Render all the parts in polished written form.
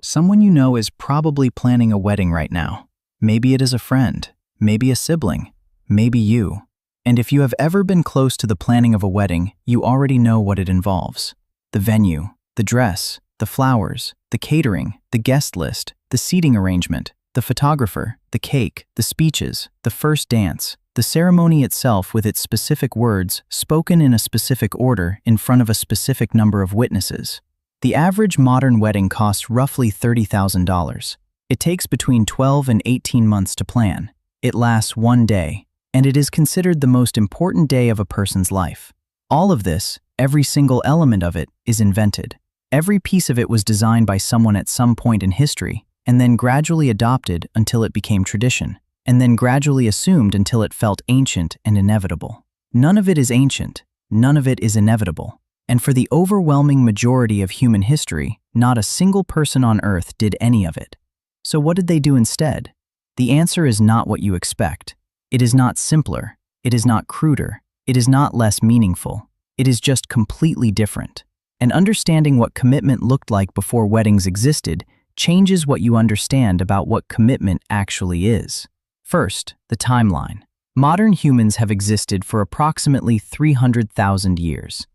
Someone you know is probably planning a wedding right now. Maybe it is a friend, maybe a sibling, maybe you. And if you have ever been close to the planning of a wedding, you already know what it involves. The venue, the dress, the flowers, the catering, the guest list, the seating arrangement, the photographer, the cake, the speeches, the first dance, the ceremony itself with its specific words spoken in a specific order in front of a specific number of witnesses. The average modern wedding costs roughly $30,000. It takes between 12 and 18 months to plan. It lasts one day, and it is considered the most important day of a person's life. All of this, every single element of it, is invented. Every piece of it was designed by someone at some point in history, and then gradually adopted until it became tradition, and then gradually assumed until it felt ancient and inevitable. None of it is ancient, none of it is inevitable. And for the overwhelming majority of human history, not a single person on Earth did any of it. So what did they do instead? The answer is not what you expect. It is not simpler. It is not cruder. It is not less meaningful. It is just completely different. And understanding what commitment looked like before weddings existed changes what you understand about what commitment actually is. First, the timeline. Modern humans have existed for approximately 300,000 years.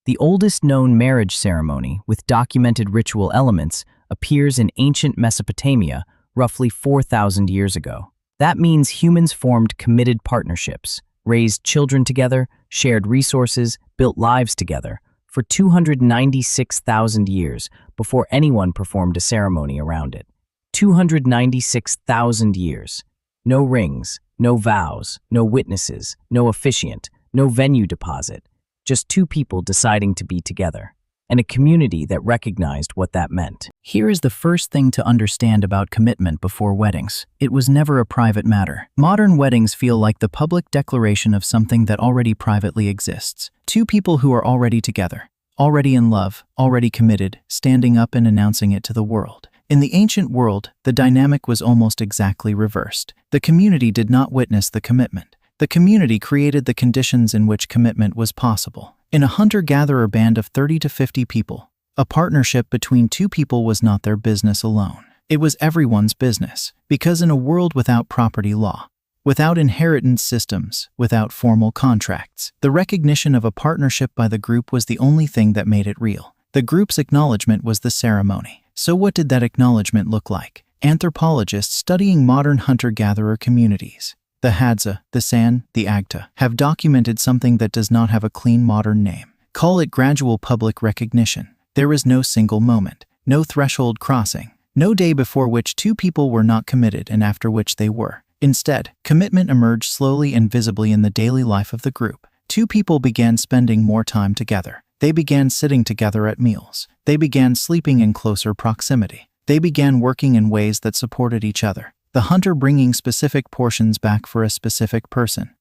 The oldest known marriage ceremony with documented ritual elements appears in ancient Mesopotamia roughly 4,000 years ago. That means humans formed committed partnerships, raised children together, shared resources, built lives together for 296,000 years before anyone performed a ceremony around it. 296,000 years. No rings, no vows, no witnesses, no officiant, no venue deposit. Just two people deciding to be together, and a community that recognized what that meant. Here is the first thing to understand about commitment before weddings. It was never a private matter. Modern weddings feel like the public declaration of something that already privately exists. Two people who are already together, already in love, already committed, standing up and announcing it to the world. In the ancient world, the dynamic was almost exactly reversed. The community did not witness the commitment. The community created the conditions in which commitment was possible. In a hunter-gatherer band of 30 to 50 people, a partnership between two people was not their business alone. It was everyone's business, because in a world without property law, without inheritance systems, without formal contracts, the recognition of a partnership by the group was the only thing that made it real. The group's acknowledgement was the ceremony. So what did that acknowledgement look like? Anthropologists studying modern hunter-gatherer communities, the Hadza, the San, the Agta, have documented something that does not have a clean modern name. Call it gradual public recognition. There is no single moment, no threshold crossing, no day before which two people were not committed and after which they were. Instead, commitment emerged slowly and visibly in the daily life of the group. Two people began spending more time together. They began sitting together at meals. They began sleeping in closer proximity. They began working in ways that supported each other. The hunter bringing specific portions back for a specific person.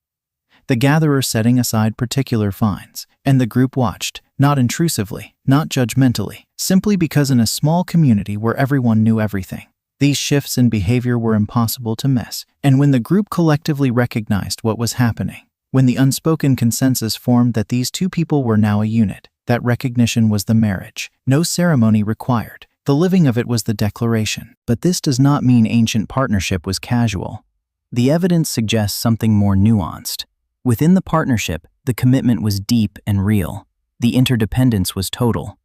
The gatherer setting aside particular finds. And the group watched, not intrusively, not judgmentally, simply because in a small community where everyone knew everything, these shifts in behavior were impossible to miss. And when the group collectively recognized what was happening, when the unspoken consensus formed that these two people were now a unit, that recognition was the marriage. No ceremony required. The living of it was the declaration. But this does not mean ancient partnership was casual. The evidence suggests something more nuanced. Within the partnership, the commitment was deep and real. The interdependence was total.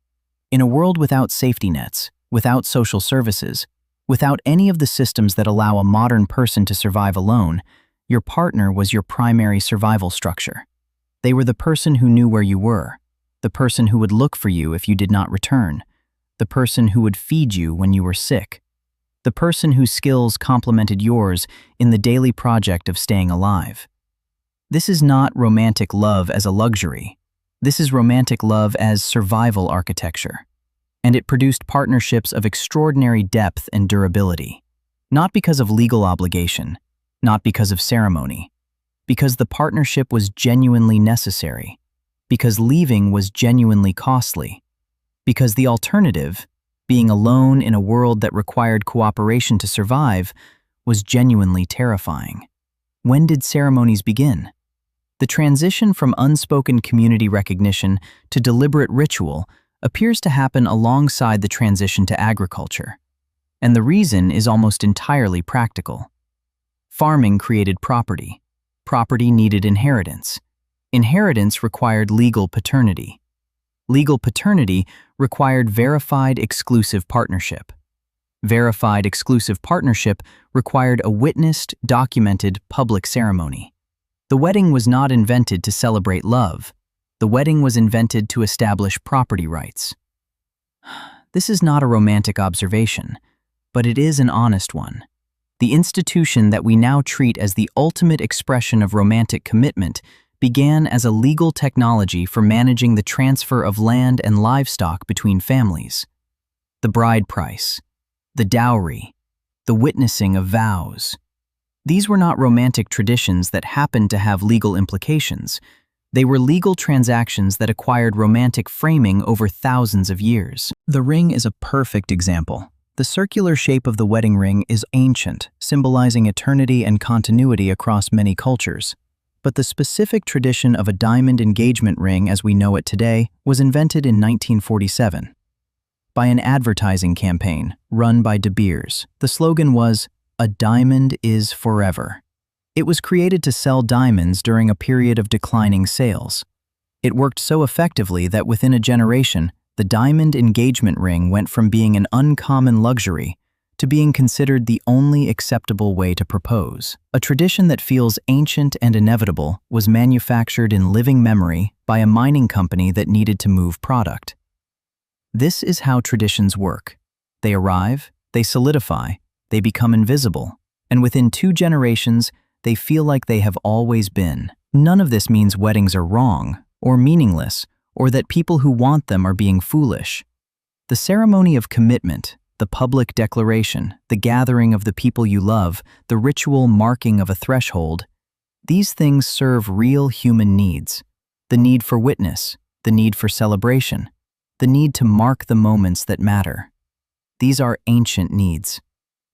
In a world without safety nets, without social services, without any of the systems that allow a modern person to survive alone, your partner was your primary survival structure. They were the person who knew where you were, the person who would look for you if you did not return, the person who would feed you when you were sick, the person whose skills complemented yours in the daily project of staying alive. This is not romantic love as a luxury. This is romantic love as survival architecture. And it produced partnerships of extraordinary depth and durability, not because of legal obligation, not because of ceremony, because the partnership was genuinely necessary, because leaving was genuinely costly, because the alternative, being alone in a world that required cooperation to survive, was genuinely terrifying. When did ceremonies begin? The transition from unspoken community recognition to deliberate ritual appears to happen alongside the transition to agriculture. And the reason is almost entirely practical. Farming created property. Property needed inheritance. Inheritance required legal paternity. Legal paternity required verified exclusive partnership. Verified exclusive partnership required a witnessed, documented public ceremony. The wedding was not invented to celebrate love. The wedding was invented to establish property rights. This is not a romantic observation, but it is an honest one. The institution that we now treat as the ultimate expression of romantic commitment began as a legal technology for managing the transfer of land and livestock between families. The bride price, the dowry, the witnessing of vows. These were not romantic traditions that happened to have legal implications. They were legal transactions that acquired romantic framing over thousands of years. The ring is a perfect example. The circular shape of the wedding ring is ancient, symbolizing eternity and continuity across many cultures. But the specific tradition of a diamond engagement ring as we know it today was invented in 1947 by an advertising campaign run by De Beers. The slogan was, "A diamond is forever." It was created to sell diamonds during a period of declining sales. It worked so effectively that within a generation, the diamond engagement ring went from being an uncommon luxury to being considered the only acceptable way to propose. A tradition that feels ancient and inevitable was manufactured in living memory by a mining company that needed to move product. This is how traditions work. They arrive, they solidify, they become invisible, and within 2 generations, they feel like they have always been. None of this means weddings are wrong or meaningless, or that people who want them are being foolish. The ceremony of commitment, the public declaration, the gathering of the people you love, the ritual marking of a threshold, these things serve real human needs. The need for witness, the need for celebration, the need to mark the moments that matter. These are ancient needs,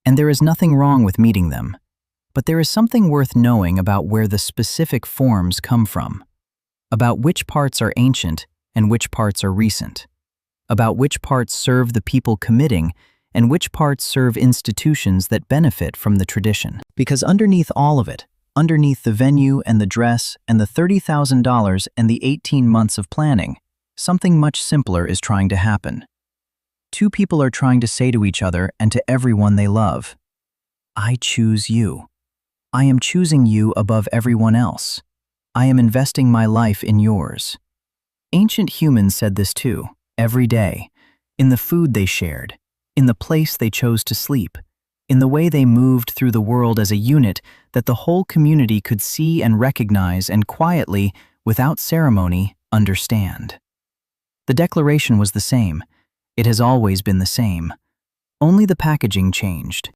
and there is nothing wrong with meeting them. But there is something worth knowing about where the specific forms come from, about which parts are ancient and which parts are recent, about which parts serve the people committing and which parts serve institutions that benefit from the tradition. Because underneath all of it, underneath the venue and the dress and the $30,000 and the 18 months of planning, something much simpler is trying to happen. 2 people are trying to say to each other and to everyone they love, "I choose you. I am choosing you above everyone else. I am investing my life in yours." Ancient humans said this too, every day, in the food they shared, in the place they chose to sleep, in the way they moved through the world as a unit that the whole community could see and recognize and quietly, without ceremony, understand. The declaration was the same. It has always been the same. Only the packaging changed.